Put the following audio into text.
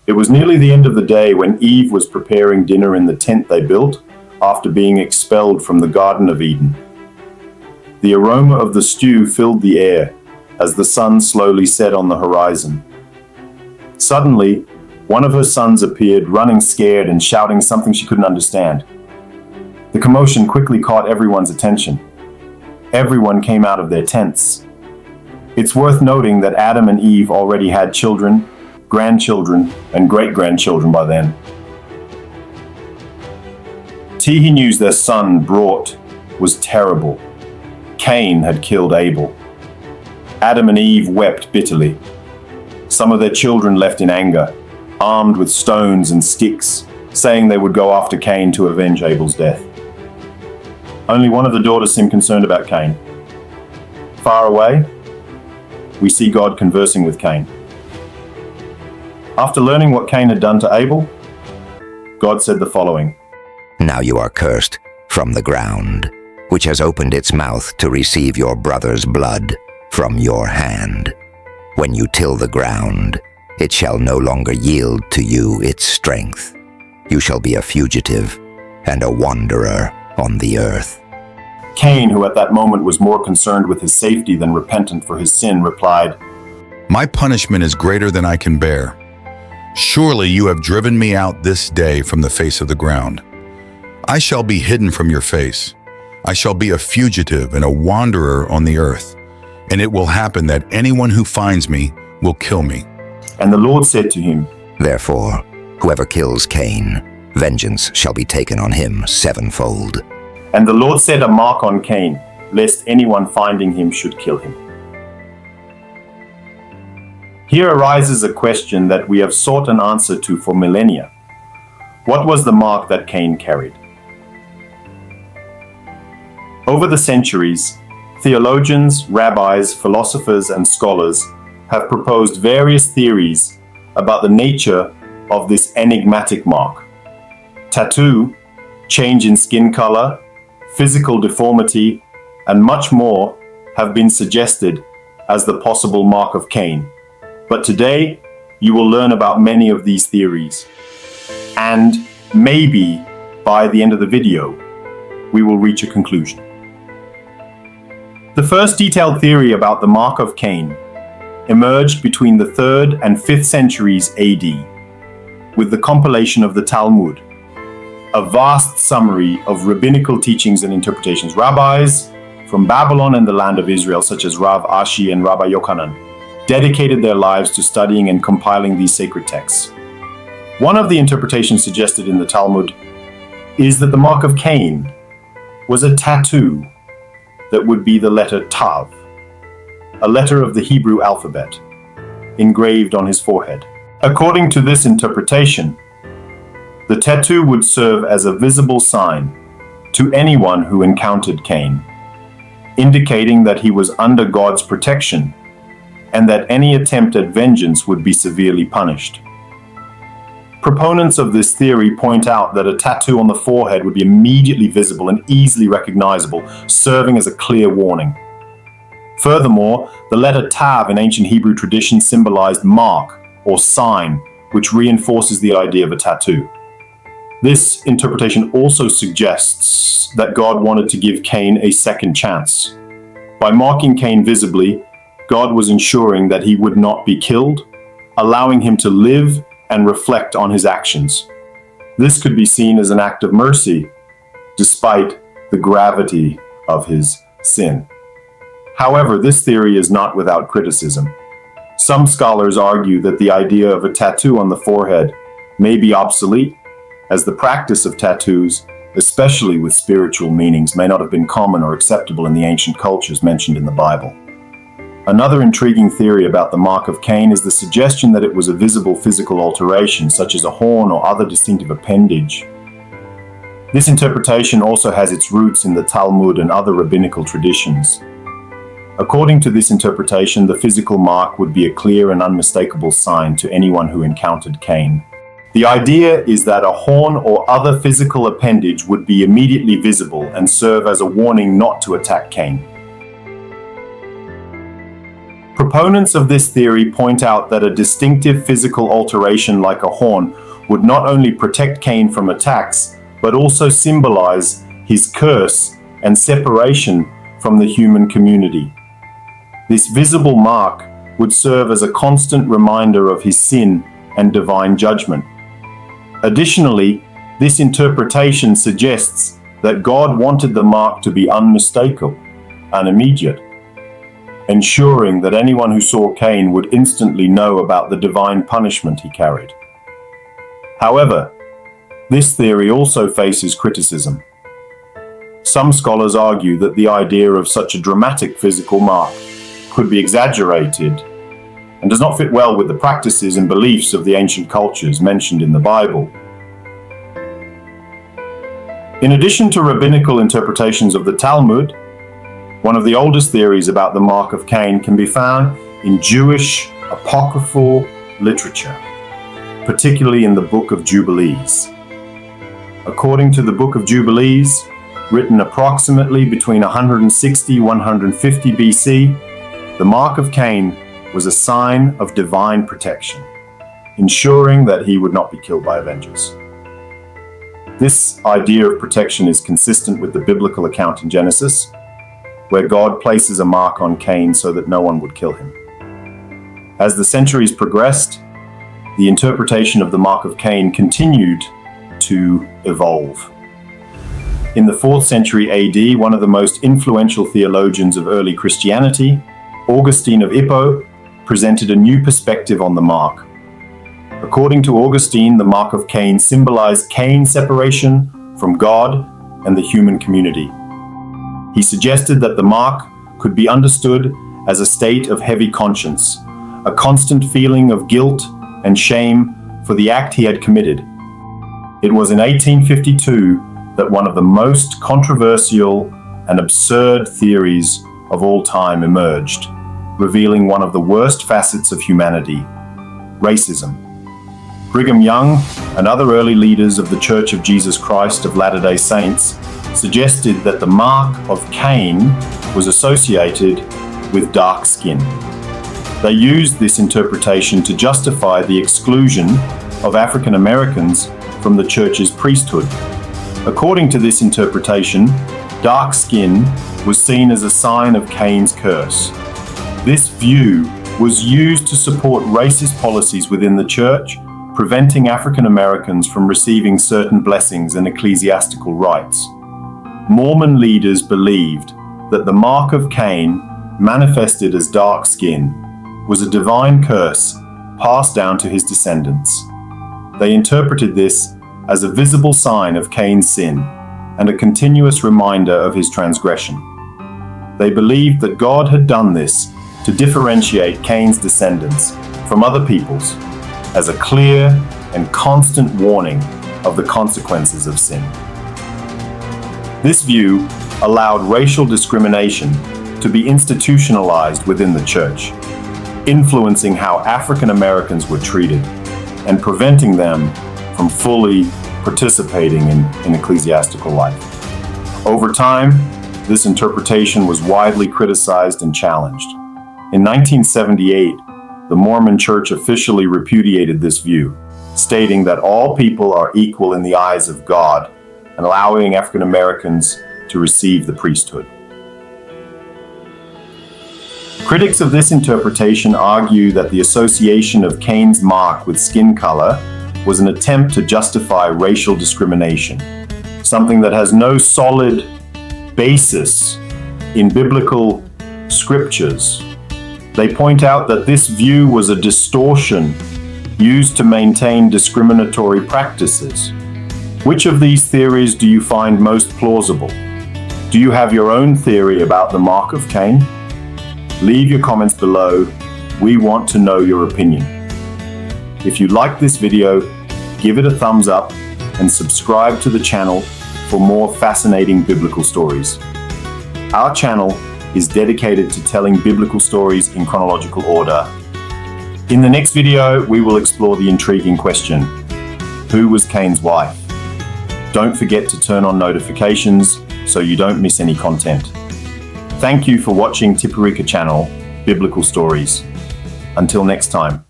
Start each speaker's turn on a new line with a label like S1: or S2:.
S1: It was nearly the end of the day when Eve was preparing dinner in the tent they built after being expelled from the Garden of Eden. The aroma of the stew filled the air as the sun slowly set on the horizon. Suddenly, one of her sons appeared, running scared and shouting something she couldn't understand. The commotion quickly caught everyone's attention. Everyone came out of their tents. It's worth noting that Adam and Eve already had children, grandchildren, and great-grandchildren by then. Tea news their son brought was terrible. Cain had killed Abel. Adam and Eve wept bitterly. Some of their children left in anger, armed with stones and sticks, saying they would go after Cain to avenge Abel's death. Only one of the daughters seemed concerned about Cain. Far away, we see God conversing with Cain. After learning what Cain had done to Abel, God said the following:
S2: "Now you are cursed from the ground, which has opened its mouth to receive your brother's blood from your hand. When you till the ground, it shall no longer yield to you its strength. You shall be a fugitive and a wanderer on the earth."
S1: Cain, who at that moment was more concerned with his safety than repentant for his sin, replied,
S3: "My punishment is greater than I can bear. Surely you have driven me out this day from the face of the ground. I shall be hidden from your face. I shall be a fugitive and a wanderer on the earth. And it will happen that anyone who finds me will kill me."
S1: And the Lord said to him,
S2: "Therefore, whoever kills Cain, vengeance shall be taken on him sevenfold."
S1: And the Lord set a mark on Cain, lest anyone finding him should kill him. Here arises a question that we have sought an answer to for millennia. What was the mark that Cain carried? Over the centuries, theologians, rabbis, philosophers, and scholars have proposed various theories about the nature of this enigmatic mark. Tattoo, change in skin color, physical deformity, and much more have been suggested as the possible mark of Cain. But today, you will learn about many of these theories. And maybe by the end of the video, we will reach a conclusion. The first detailed theory about the mark of Cain emerged between the 3rd and 5th centuries AD with the compilation of the Talmud, a vast summary of rabbinical teachings and interpretations. Rabbis from Babylon and the land of Israel, such as Rav Ashi and Rabbi Yochanan, dedicated their lives to studying and compiling these sacred texts. One of the interpretations suggested in the Talmud is that the mark of Cain was a tattoo that would be the letter Tav, a letter of the Hebrew alphabet, engraved on his forehead. According to this interpretation, the tattoo would serve as a visible sign to anyone who encountered Cain, indicating that he was under God's protection and that any attempt at vengeance would be severely punished. Proponents of this theory point out that a tattoo on the forehead would be immediately visible and easily recognizable, serving as a clear warning. Furthermore, the letter Tav in ancient Hebrew tradition symbolized mark or sign, which reinforces the idea of a tattoo. This interpretation also suggests that God wanted to give Cain a second chance. By marking Cain visibly, God was ensuring that he would not be killed, allowing him to live and reflect on his actions. This could be seen as an act of mercy, despite the gravity of his sin. However, this theory is not without criticism. Some scholars argue that the idea of a tattoo on the forehead may be obsolete, as the practice of tattoos, especially with spiritual meanings, may not have been common or acceptable in the ancient cultures mentioned in the Bible. Another intriguing theory about the mark of Cain is the suggestion that it was a visible physical alteration, such as a horn or other distinctive appendage. This interpretation also has its roots in the Talmud and other rabbinical traditions. According to this interpretation, the physical mark would be a clear and unmistakable sign to anyone who encountered Cain. The idea is that a horn or other physical appendage would be immediately visible and serve as a warning not to attack Cain. Proponents of this theory point out that a distinctive physical alteration like a horn would not only protect Cain from attacks, but also symbolize his curse and separation from the human community. This visible mark would serve as a constant reminder of his sin and divine judgment. Additionally, this interpretation suggests that God wanted the mark to be unmistakable and immediate, ensuring that anyone who saw Cain would instantly know about the divine punishment he carried. However, this theory also faces criticism. Some scholars argue that the idea of such a dramatic physical mark could be exaggerated and does not fit well with the practices and beliefs of the ancient cultures mentioned in the Bible. In addition to rabbinical interpretations of the Talmud, one of the oldest theories about the mark of Cain can be found in Jewish apocryphal literature, particularly in the Book of Jubilees. According to the Book of Jubilees, written approximately between 160 and 150 BC, the mark of Cain was a sign of divine protection, ensuring that he would not be killed by avengers. This idea of protection is consistent with the biblical account in Genesis, where God places a mark on Cain so that no one would kill him. As the centuries progressed, the interpretation of the mark of Cain continued to evolve. In the 4th century AD, one of the most influential theologians of early Christianity, Augustine of Hippo, presented a new perspective on the mark. According to Augustine, the mark of Cain symbolized Cain's separation from God and the human community. He suggested that the mark could be understood as a state of heavy conscience, a constant feeling of guilt and shame for the act he had committed. It was in 1852 that one of the most controversial and absurd theories of all time emerged, revealing one of the worst facets of humanity: racism. Brigham Young and other early leaders of the Church of Jesus Christ of Latter-day Saints suggested that the mark of Cain was associated with dark skin. They used this interpretation to justify the exclusion of African Americans from the church's priesthood. According to this interpretation, dark skin was seen as a sign of Cain's curse. This view was used to support racist policies within the church, preventing African Americans from receiving certain blessings and ecclesiastical rights. Mormon leaders believed that the mark of Cain, manifested as dark skin, was a divine curse passed down to his descendants. They interpreted this as a visible sign of Cain's sin and a continuous reminder of his transgression. They believed that God had done this to differentiate Cain's descendants from other peoples, as a clear and constant warning of the consequences of sin. This view allowed racial discrimination to be institutionalized within the church, influencing how African Americans were treated and preventing them from fully participating in ecclesiastical life. Over time, this interpretation was widely criticized and challenged. In 1978, the Mormon Church officially repudiated this view, stating that all people are equal in the eyes of God and allowing African Americans to receive the priesthood. Critics of this interpretation argue that the association of Cain's mark with skin color was an attempt to justify racial discrimination, something that has no solid basis in biblical scriptures. They point out that this view was a distortion used to maintain discriminatory practices. Which of these theories do you find most plausible? Do you have your own theory about the mark of Cain? Leave your comments below. We want to know your opinion. If you liked this video, give it a thumbs up and subscribe to the channel for more fascinating biblical stories. Our channel is dedicated to telling biblical stories in chronological order. In the next video, we will explore the intriguing question: who was Cain's wife? Don't forget to turn on notifications so you don't miss any content. Thank you for watching Tipurika channel, biblical stories. Until next time.